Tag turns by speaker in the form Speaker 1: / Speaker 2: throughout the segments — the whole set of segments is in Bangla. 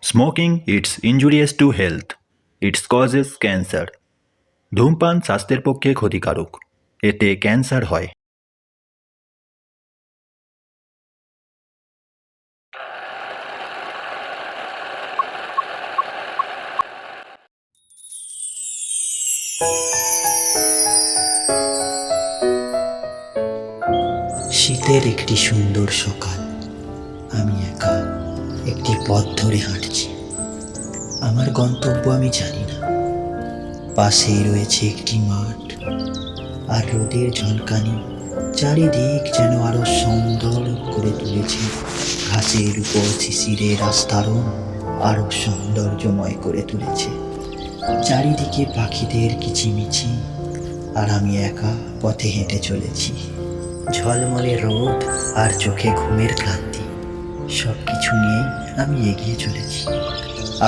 Speaker 1: Smoking is injurious to health. It causes cancer. ধূমপান স্বাস্থ্যের পক্ষে ক্ষতিকারক। এতে ক্যান্সার হয়।
Speaker 2: শীতের একটি সুন্দর সকাল। আমি একা একটি পথ ধরে হাঁটছি। আমার গন্তব্য আমি জানি না। পাশেই রয়েছে একটি মাঠ, আর রোদের ঝলকানি চারিদিক যেন আরো সুন্দর করে তুলেছে। ঘাসের উপর শিশিরের আস্তরণ আরো সৌন্দর্যময় করে তুলেছে। চারিদিকে পাখিদের কিচিমিচি, আর আমি একা পথে হেঁটে চলেছি। ঝলমলে রোদ আর চোখে ঘুমের ক্লান্তি, সব কিছু নিয়েই আমি এগিয়ে চলেছি।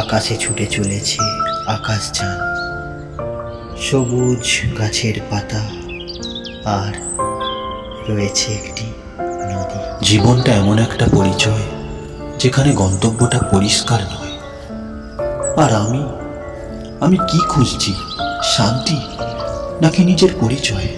Speaker 2: আকাশে ছুটে চলেছে আকাশযান, সবুজ গাছের পাতা, আর রয়েছে একটি নদী।
Speaker 3: জীবনটা এমন একটা পরিচয় যেখানে গন্তব্যটা পরিষ্কার নয়। আর আমি কি খুঁজছি? শান্তি নাকি নিজের পরিচয়?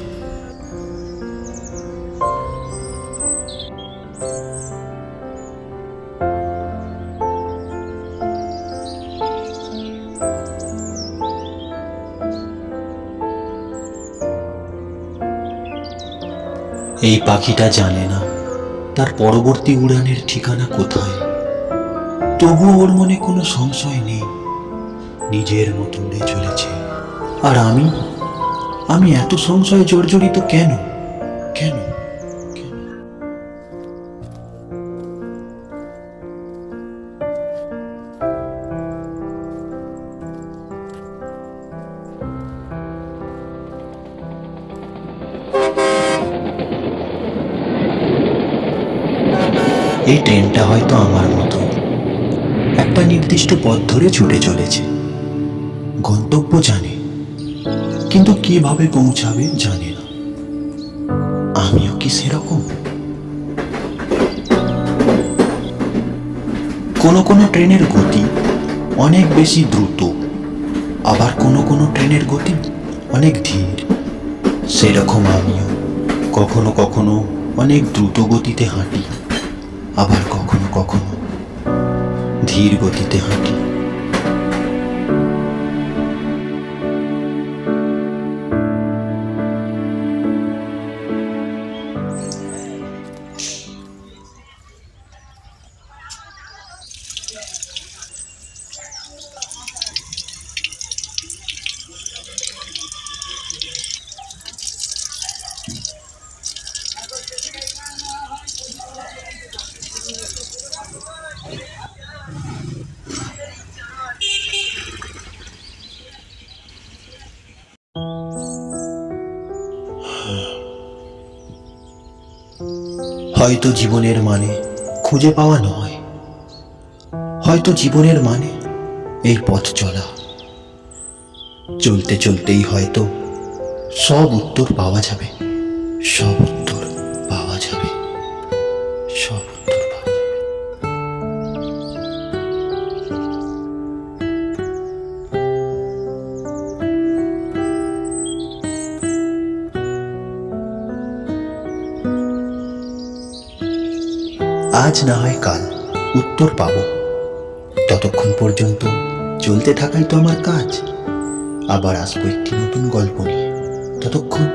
Speaker 3: এই পাখিটা জানে না তার পরবর্তী উড়ানের ঠিকানা কোথায়, তবুও ওর মনে কোনো সংশয় নেই, নিজের মতো উড়ে চলেছে। আর আমি এত সংশয়ে জর্জরিত কেন কেন কেন? এই ট্রেনটা হয়তো আমার মতো একটা নির্দিষ্ট পথ ধরে ছুটে চলেছে। গন্তব্য জানে, কিন্তু কিভাবে পৌঁছাবে জানে না। আমিও কি সেরকম? কোনো ট্রেনের গতি অনেক বেশি দ্রুত, আবার কোনো ট্রেনের গতি অনেক ধীর। সেরকম আমিও কখনো কখনো অনেক দ্রুত গতিতে হাঁটি, আবার কখনো কখনো ধীর গতিতে হাঁটি। হয়তো জীবনের মানে খুঁজে পাওয়া নয়, হয়তো জীবনের মানে এই পথ চলা। চলতে চলতেই হয়তো সব উত্তর পাওয়া যাবে, সব উত্তর পাওয়া যাবে, সব উত্তর পাওয়া যাবে। আজ না হয় কাল উত্তর পাবো, ততক্ষণ পর্যন্ত চলতে থাকাই তো আমার কাজ। আবার আসবো একটি নতুন গল্প নিয়ে, ততক্ষণ